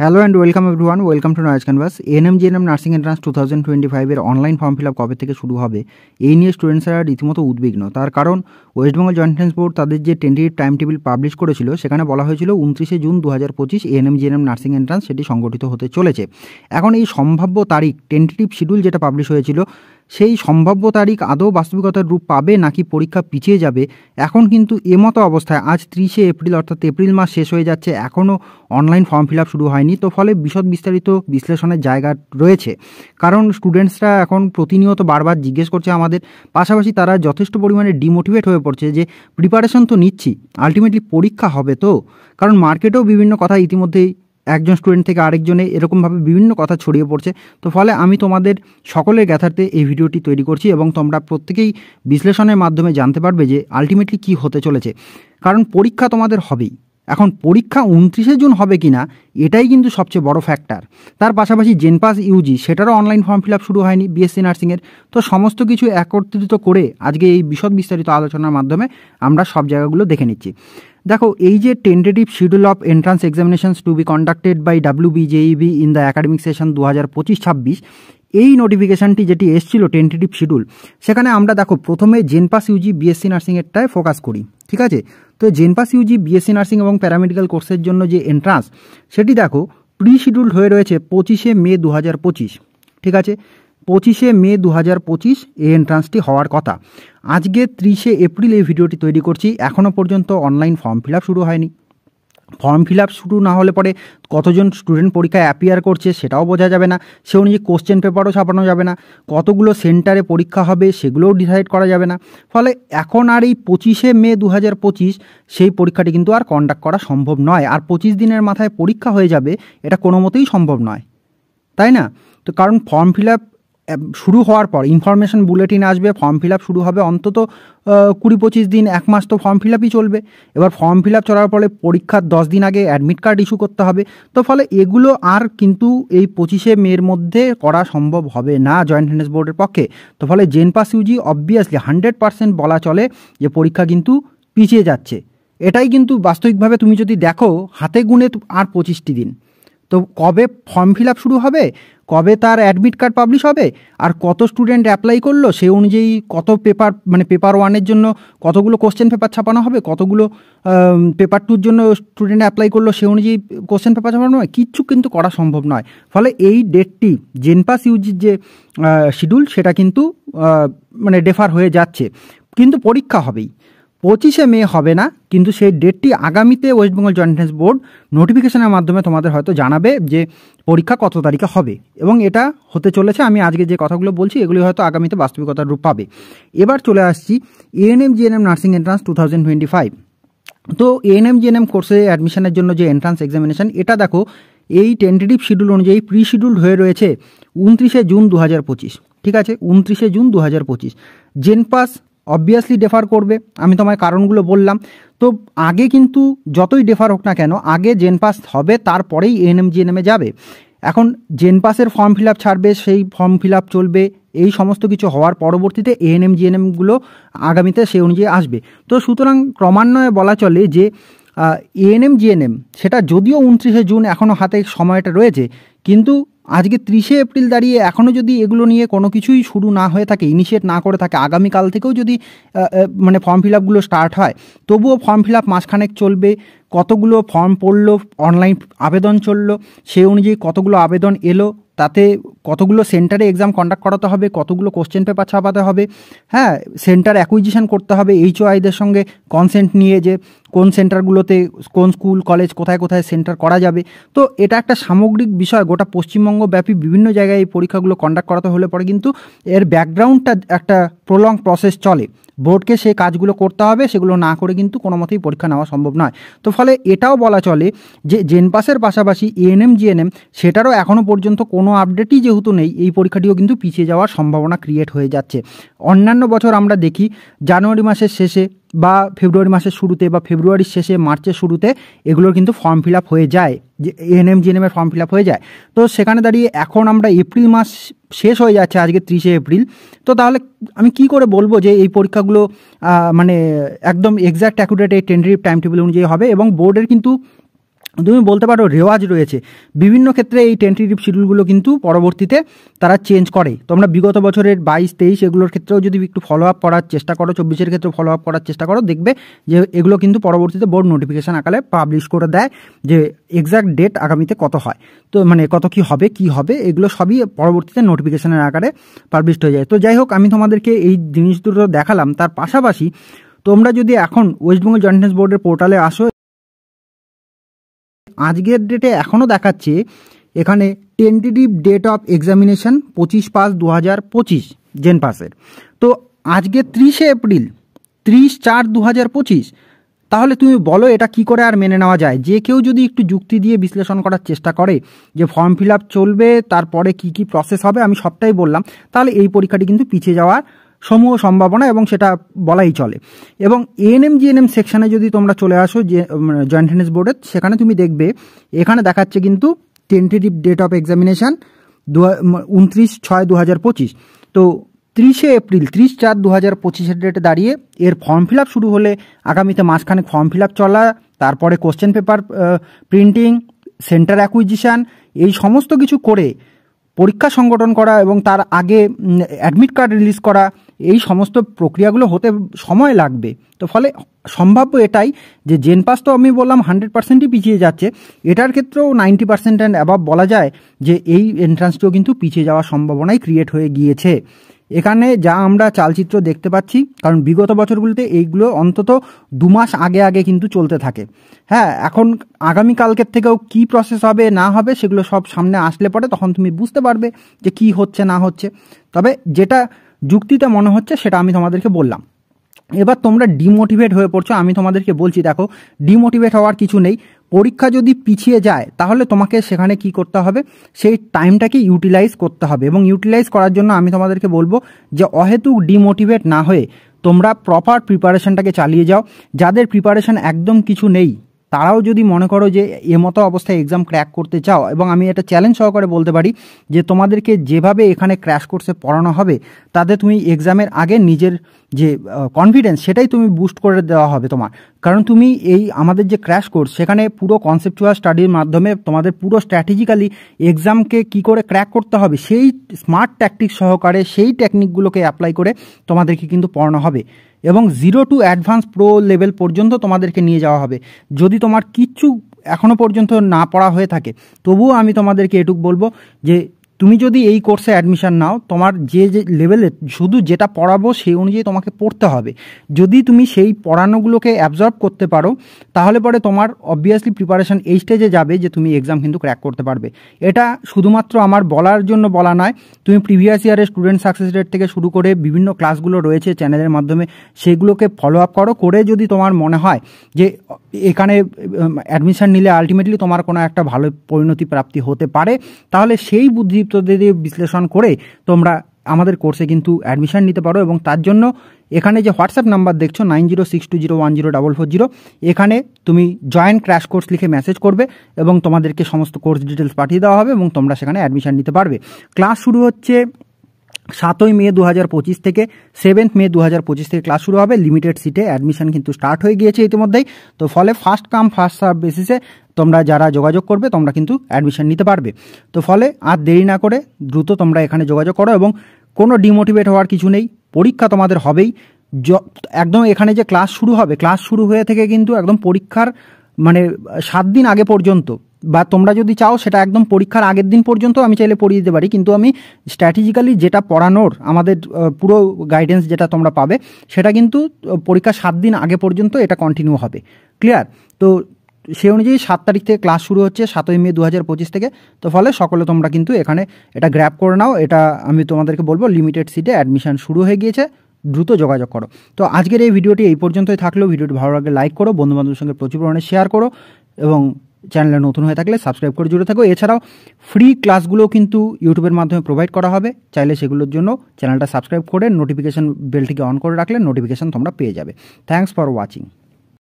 Hello and welcome everyone, welcome to noise canvas. ANM GNM nursing entrance 2025-এর online form fill up কবে থেকে শুরু হবে এই নিয়ে স্টুডেন্টসরা রীতিমতো উদ্বিগ্ন। তার কারণ West Bengal joint entrance board তাদের যে টেন্টেটিভ টাইম টেবিল পাবলিশ করেছিল সেখানে বলা হয়েছিল 29শে জুন 2025 এএনএম-জিএনএম নার্সিং এন্ট্রান্স সেটি সংগঠিত হতে চলেছে। এখন এই সম্ভাব্য তারিখ টেন্টেটিভ শিডিউল যেটা পাবলিশ হয়েছিল সেই সম্ভাব্য তারিখ আদৌ বাস্তবিকতার রূপ পাবে নাকি পরীক্ষা পিছিয়ে যাবে, এখন কিন্তু এমতো অবস্থায় আজ 30শে এপ্রিল অর্থাৎ এপ্রিল মাস শেষ হয়ে যাচ্ছে, এখনও অনলাইন ফর্ম ফিল আপ শুরু হয়নি। তো ফলে বিস্তারিত বিশ্লেষণের জায়গা রয়েছে, কারণ স্টুডেন্টসরা এখন প্রতিনিয়ত বারবার জিজ্ঞেস করছে আমাদের, পাশাপাশি তারা যথেষ্ট পরিমাণে ডিমোটিভেট হয়ে পড়ছে যে প্রিপারেশন তো নিচ্ছি, আলটিমেটলি পরীক্ষা হবে তো। কারণ মার্কেটেও বিভিন্ন কথা ইতিমধ্যেই একজন স্টুডেন্ট থেকে আরেকজনে এরকমভাবে বিভিন্ন কথা ছড়িয়ে পড়ছে। তো ফলে আমি তোমাদের সকলের জ্ঞাতার্থে এই ভিডিওটি তৈরি করছি এবং তোমরা প্রত্যেকেই বিশ্লেষণের মাধ্যমে জানতে পারবে যে আলটিমেটলি কী হতে চলেছে। কারণ পরীক্ষা তোমাদের হবেই। এখন পরীক্ষা 29শে জুন হবে কি না এটাই কিন্তু সবচেয়ে বড় ফ্যাক্টর। তার পাশাপাশি জেনপাস ইউজি সেটারও অনলাইন ফর্ম ফিল আপ শুরু হয়নি বিএসসি নার্সিংয়ের। তো সমস্ত কিছু একত্রিত করে আজকে এই বিস্তারিত আলোচনার মাধ্যমে আমরা সব জায়গাগুলো দেখে নিচ্ছি। দেখো, এই যে tentative schedule of entrance examinations to be conducted by WBJEB in the academic session 2025-26, এই নোটিফিকেশানটি যেটি এসেছিল টেন্টেটিভ শিডিউল, সেখানে আমরা দেখো প্রথমে জেনপাস ইউজি বিএসসি নার্সিংয়েরটায় ফোকাস করি, ঠিক আছে? তো জেনপাস ইউজি বিএসসি নার্সিং এবং প্যারামেডিক্যাল কোর্সের জন্য যে এন্ট্রান্স সেটি দেখো প্রি শিডিউল হয়ে রয়েছে 25শে মে 2025, ঠিক আছে? 25শে মে 2025 এই এন্ট্রান্সটি হওয়ার কথা। আজকে 30শে এপ্রিল এই ভিডিওটি তৈরি করছি, এখনও পর্যন্ত অনলাইন ফর্ম ফিল আপ শুরু হয়নি। ফর্ম ফিল আপ শুরু না হলে পরে কতজন স্টুডেন্ট পরীক্ষায় অ্যাপিয়ার করছে সেটাও বোঝা যাবে না, সে অনুযায়ী কোশ্চেন পেপারও ছাপানো যাবে না, কতগুলো সেন্টারে পরীক্ষা হবে সেগুলোও ডিসাইড করা যাবে না। ফলে এখন আর এই 25শে মে 2025 সেই পরীক্ষাটি কিন্তু আর কন্ডাক্ট করা সম্ভব নয়। আর 25 দিনের মাথায় পরীক্ষা হয়ে যাবে এটা কোনো মতেই সম্ভব নয়, তাই না? তো কারণ ফর্ম ফিল আপ শুরু হওয়ার পর ইনফরমেশন বুলেটিন আসবে, ফর্ম ফিল আপ শুরু হবে অন্তত 20-25 দিন, এক মাস তো ফর্ম ফিল আপই চলবে। এবার ফর্ম ফিল আপ চলার পরে পরীক্ষার 10 দিন আগে অ্যাডমিট কার্ড ইস্যু করতে হবে। তো ফলে এগুলো আর কিন্তু এই 25শে মের মধ্যে করা সম্ভব হবে না জয়েন্ট এন্ট্রান্স বোর্ডের পক্ষে। তো ফলে জেনপাস ইউজি অবভিয়াসলি 100% বলা চলে যে পরীক্ষা কিন্তু পিছিয়ে যাচ্ছে। এটাই কিন্তু বাস্তবিকভাবে তুমি যদি দেখো হাতে গুনে আর 25টি দিন। তো কবে ফর্ম ফিল আপ শুরু হবে, কবে তার অ্যাডমিট কার্ড পাবলিশ হবে, আর কত স্টুডেন্ট অ্যাপ্লাই করলো সেই অনুযায়ী কত পেপার, মানে পেপার 1-এর জন্য কতগুলো কোশ্চেন পেপার ছাপানো হবে, কতগুলো পেপার 2-র জন্য স্টুডেন্ট অ্যাপ্লাই করলো সেই অনুযায়ী কোশ্চেন পেপার ছাপানো হয়, কিচ্ছু কিন্তু করা সম্ভব নয়। ফলে এই ডেটটি জেনপাস ইউজির যে শিডিউল সেটা কিন্তু মানে ডেফার হয়ে যাচ্ছে, কিন্তু পরীক্ষা হবেই। 25শে মে হবে না, কিন্তু সেই ডেটটি আগামীতে West Bengal joint entrance board নোটিফিকেশনের মাধ্যমে তোমাদের হয়তো জানাবে যে পরীক্ষা কত তারিখে হবে, এবং এটা হতে চলেছে। আমি আজকে যে কথাগুলো বলছি এগুলি হয়তো আগামীতে বাস্তবিকতার রূপ পাবে। এবার চলে আসছি এএনএম-জিএনএম নার্সিং এন্ট্রান্স 2025। তো এএনএম-জিএনএম কোর্সে অ্যাডমিশনের জন্য যে এন্ট্রান্স এক্সামিনেশন, এটা দেখো এই টেন্টেটিভ শিডিউল অনুযায়ী প্রি শিডিউল হয়ে রয়েছে 29শে জুন 2025, ঠিক আছে? 29শে জুন 2025। জেনপাস অবভিয়াসলি ডেফার করবে, আমি তোমায় কারণগুলো বললাম। তো আগে কিন্তু যতই ডেফার হোক না কেন আগে জেনপাস হবে, তারপরেই এএনএম-জিএনএমে যাবে। এখন জেনপাসের ফর্ম ফিল আপ ছাড়বে, সেই ফর্ম ফিল আপ চলবে, এই সমস্ত কিছু হওয়ার পরবর্তীতে এএনএম-জিএনএমগুলো আগামীতে সেই অনুযায়ী আসবে। তো সুতরাং ক্রমান্বয়ে বলা চলে যে এএনএম-জিএনএম সেটা যদিও 29শে জুন এখনও হাতে সময়টা রয়েছে, কিন্তু আজকে 30শে এপ্রিল দাঁড়িয়ে এখনও যদি এগুলো নিয়ে কোনো কিছুই শুরু না হয়ে থাকে, ইনিশিয়েট না করে থাকে, আগামীকাল থেকেও যদি মানে ফর্ম ফিল আপগুলো স্টার্ট হয়, তবুও ফর্ম ফিল আপ মাসখানেক চলবে। কতগুলো ফর্ম পড়লো, অনলাইন আবেদন চললো, সেই অনুযায়ী কতগুলো আবেদন এলো, তাতে কতগুলো সেন্টারে এক্সাম কন্ডাক্ট করাতে হবে, কতগুলো কোশ্চেন পেপার ছাপাতে হবে, হ্যাঁ, সেন্টার অ্যাকুইজিশন করতে হবে HOIদের সঙ্গে কনসেন্ট নিয়ে যে কোন সেন্টারগুলোতে কোন স্কুল কলেজ কোথায় কোথায় সেন্টার করা যাবে। তো এটা একটা সামগ্রিক বিষয়, গোটা পশ্চিমবঙ্গব্যাপী বিভিন্ন জায়গায় এই পরীক্ষাগুলো কন্ডাক্ট করাতে হলে পরে কিন্তু এর ব্যাকগ্রাউন্ডটা একটা প্রলং প্রসেস চলে, বোর্ডকে সেই কাজগুলো করতে হবে, সেগুলো না করে কিন্তু কোনো মতেই পরীক্ষা নেওয়া সম্ভব নয়। তো ফলে এটাও বলা চলে যে জেনপাসের পাশাপাশি এএনএম-জিএনএম সেটারও এখনও পর্যন্ত কোনো আপডেটই যেহেতু নেই, এই পরীক্ষাটিও কিন্তু পিছিয়ে যাওয়ার সম্ভাবনা ক্রিয়েট হয়ে যাচ্ছে। অন্যান্য বছর আমরা দেখি জানুয়ারি মাসের শেষে বা ফেব্রুয়ারি মাসের শুরুতে বা ফেব্রুয়ারির শেষে মার্চের শুরুতে এগুলোর কিন্তু ফর্ম ফিল আপ হয়ে যায়, যে এএনএম-জিএনএমের ফর্ম ফিল আপ হয়ে যায়। তো সেখানে দাঁড়িয়ে এখন আমরা এপ্রিল মাস শেষ হয়ে যাচ্ছে আজকে 30শে এপ্রিল। তো তাহলে আমি কি করে বলবো যে এই পরীক্ষাগুলো মানে একদম এক্স্যাক্ট অ্যাকুরেট এই টেন্টেটিভ টাইম টেবিল অনুযায়ী হবে? এবং বোর্ডের কিন্তু তুমি বলতে পারো রেওয়াজ রয়েছে। বিভিন্ন ক্ষেত্রে এই টেন্টেটিভ শিডিউলগুলো কিন্তু পরবর্তীতে তারা চেঞ্জ করে। তোমরা বিগত বছরের 22-23 এগুলোর ক্ষেত্রেও যদি একটু ফলো আপ করার চেষ্টা করো, 24-এর ক্ষেত্রে ফলো আপ করার চেষ্টা করো, দেখবে যে এগুলো কিন্তু পরবর্তীতে বোর্ড নোটিফিকেশান আকারে পাবলিশ করে দেয় যে এক্স্যাক্ট ডেট আগামীতে কত হয়, তো মানে কত কী হবে এগুলো সবই পরবর্তীতে নোটিফিকেশানের আকারে পাবলিশড হয়ে যায়। তো যাই হোক, আমি তোমাদেরকে এই জিনিস দুটো দেখালাম। তার পাশাপাশি তোমরা যদি এখন ওয়েস্ট বেঙ্গল জয়েন্ট এন্ট্রান্স বোর্ডের পোর্টালে আসো, আজকের ডেটে এখনও দেখাচ্ছে এখানে টেন্টেটিভ ডেট অফ এক্সামিনেশান 25/5/2025 জেন পাসের। তো আজকে 30শে এপ্রিল, 30/4/2025। তাহলে তুমি বলো এটা কি করে আর মেনে নেওয়া যায়? যে কেউ যদি একটু যুক্তি দিয়ে বিশ্লেষণ করার চেষ্টা করে যে ফর্ম ফিল আপ চলবে, তারপরে কি কি প্রসেস হবে, আমি সবটাই বললাম, তাহলে এই পরীক্ষাটি কিন্তু পিছিয়ে যাওয়ার সমূহ সম্ভাবনা এবং সেটা বলাই চলে। এবং এএনএম জিএনএম সেকশানে যদি তোমরা চলে আসো যে জয়েন্ট এন্ট্রান্স বোর্ডের, সেখানে তুমি দেখবে এখানে দেখাচ্ছে কিন্তু টেন্টেটিভ ডেট অফ এক্সামিনেশান 29/6/2025। তো 30শে এপ্রিল, 30/4/2025 ডেটে দাঁড়িয়ে এর ফর্ম ফিল আপ শুরু হলে আগামীতে মাসখানেক ফর্ম ফিল আপ চলা, তারপরে কোশ্চেন পেপার প্রিন্টিং, সেন্টার অ্যাকুইজিশান, এই সমস্ত কিছু করে পরীক্ষা সংগঠন করা এবং তার আগে অ্যাডমিট কার্ড রিলিজ করা, এই সমস্ত প্রক্রিয়াগুলো হতে সময় লাগবে। তো ফলে সম্ভাব্য এটাই যে জেন পাস তো আমি বললাম 100%ই পিছিয়ে যাচ্ছে, এটার ক্ষেত্রেও 90% অ্যান্ড অ্যাবাভ বলা যায় যে এই এন্ট্রান্সটিও কিন্তু পিছিয়ে যাওয়ার সম্ভাবনাই ক্রিয়েট হয়ে গিয়েছে। এখানে যা আমরা চালচিত্র দেখতে পাচ্ছি, কারণ বিগত বছরগুলিতে এইগুলো অন্তত 2 মাস আগে কিন্তু চলতে থাকে। হ্যাঁ, এখন আগামীকালকের থেকেও কি প্রসেস হবে না হবে সেগুলো সব সামনে আসলে পরে তখন তুমি বুঝতে পারবে যে কি হচ্ছে না হচ্ছে। তবে যেটা যুক্তিতে মনে হচ্ছে সেটা আমি তোমাদেরকে বললাম। এবার তোমরা ডিমোটিভেট হয়ে পড়ছো, আমি তোমাদেরকে বলছি দেখো, ডিমোটিভেট হওয়ার কিছু নেই। পরীক্ষা যদি পিছিয়ে যায় তাহলে তোমাকে সেখানে কি করতে হবে, সেই টাইমটাকে ইউটিলাইজ করতে হবে। এবং ইউটিলাইজ করার জন্য আমি তোমাদেরকে বলবো যে অহেতুক ডিমোটিভেট না হয়ে তোমরা প্রপার প্রিপারেশনটাকে চালিয়ে যাও। যাদের প্রিপারেশন একদম কিছু নেই তারাও যদি মনে করো যে মতো অবস্থায় এক্সাম ক্র্যাক করতে চাও, এবং আমি এটা চ্যালেঞ্জ সহকারে বলতে পারি যে তোমাদেরকে যেভাবে এখানে ক্র্যাশ কোর্সে পড়ানো হবে তাতে তুমি এক্সামের আগে নিজের যে কনফিডেন্স সেটাই তুমি বুস্ট করে দেওয়া হবে তোমার। কারণ তুমি এই আমাদের যে ক্র্যাশ কোর্স সেখানে পুরো কনসেপচুয়াল স্টাডির মাধ্যমে তোমাদের পুরো স্ট্র্যাটেজিক্যালি এক্সামকে কি করে ক্র্যাক করতে হবে সেই স্মার্ট ট্যাকটিক্স সহকারে সেই টেকনিকগুলোকে অ্যাপ্লাই করে তোমাদেরকে কিন্তু পড়ানো হবে। এবং 0 to অ্যাডভান্স প্রো লেভেল পর্যন্ত তোমাদেরকে নিয়ে যাওয়া হবে। যদি তোমার কিচ্ছু এখনও পর্যন্ত না পড়া হয়ে থাকে তবুও আমি তোমাদেরকে এটুকু বলবো যে তুমি যদি এই কোর্সে অ্যাডমিশন নাও, তোমার যে লেভেলে শুধু যেটা পড়াবো সেই অনুযায়ী তোমাকে পড়তে হবে। যদি তুমি সেই পড়ানোগুলোকে অ্যাবজর্ব করতে পারো তাহলে পরে তোমার অবভিয়াসলি প্রিপারেশন এই স্টেজে যাবে যে তুমি এক্সাম কিন্তু ক্র্যাক করতে পারবে। এটা শুধুমাত্র আমার বলার জন্য বলা নয়, তুমি প্রিভিয়াস ইয়ারের স্টুডেন্ট সাকসেস রেট থেকে শুরু করে বিভিন্ন ক্লাসগুলো রয়েছে চ্যানেলের মাধ্যমে, সেগুলোকে ফলো আপ করে যদি তোমার মনে হয় যে এখানে অ্যাডমিশন নিলে আলটিমেটলি তোমার কোনো একটা ভালো পরিণতি প্রাপ্তি হতে পারে, তাহলে সেই বুদ্ধি দিয়ে বিশ্লেষণ করে তোমরা আমাদের কোর্সে কিন্তু অ্যাডমিশন নিতে পারো। এবং তার জন্য এখানে যে হোয়াটসঅ্যাপ নাম্বার দেখছো 9062010440, এখানে তুমি জয়েন ক্র্যাশ কোর্স লিখে মেসেজ করবে এবং তোমাদেরকে সমস্ত কোর্স ডিটেলস পাঠিয়ে দেওয়া হবে এবং তোমরা সেখানে অ্যাডমিশন নিতে পারবে। ক্লাস শুরু হচ্ছে 7ই মে 2025 থেকে, 7th মে 2025 থেকে ক্লাস শুরু হবে। লিমিটেড সিটে অ্যাডমিশন কিন্তু স্টার্ট হয়ে গিয়েছে ইতিমধ্যেই। তো ফলে ফার্স্ট কাম ফার্স্ট সার্ভ বেসিসে তোমরা যারা যোগাযোগ করবে তোমরা কিন্তু অ্যাডমিশন নিতে পারবে। তো ফলে আর দেরি না করে দ্রুত তোমরা এখানে যোগাযোগ করো এবং কোনো ডিমোটিভেট হওয়ার কিছু নেই। পরীক্ষা তোমাদের হবেই, একদম এখানে যে ক্লাস শুরু হবে, ক্লাস শুরু হয়ে থেকে কিন্তু একদম পরীক্ষার মানে 7 দিন আগে পর্যন্ত, বা তোমরা যদি চাও সেটা একদম পরীক্ষার আগের দিন পর্যন্ত আমি চাইলে পড়িয়ে দিতে পারি, কিন্তু আমি স্ট্র্যাটেজিক্যালি যেটা পড়ানোর আমাদের পুরো গাইডেন্স যেটা তোমরা পাবে সেটা কিন্তু পরীক্ষার 7 দিন আগে পর্যন্ত এটা কন্টিনিউ হবে। ক্লিয়ার? তো সেই অনুযায়ী 7 তারিখ থেকে ক্লাস শুরু হচ্ছে, 7ই মে 2025 থেকে। তো ফলে সকলে তোমরা কিন্তু এখানে এটা গ্র্যাব করে নাও। এটা আমি তোমাদেরকে বলবো লিমিটেড সিটে অ্যাডমিশন শুরু হয়ে গিয়েছে, দ্রুত যোগাযোগ করো। তো আজকের এই ভিডিওটি এই পর্যন্তই থাকলো। ভিডিওটি ভালো লাগলে লাইক করো, বন্ধুবান্ধবের সঙ্গে প্রচুর পরিমাণে শেয়ার করো এবং চ্যানেলে নতুন হয়ে থাকলে সাবস্ক্রাইব করে জুড়ে থাকো। এছাড়াও ফ্রি ক্লাসগুলো কিন্তু ইউটিউবের মাধ্যমে প্রোভাইড করা হবে, চাইলে সেগুলোর জন্য চ্যানেলটা সাবস্ক্রাইব করে নোটিফিকেশান বেলটিকে অন করে রাখলে নোটিফিকেশান তোমরা পেয়ে যাবে। Thanks for watching.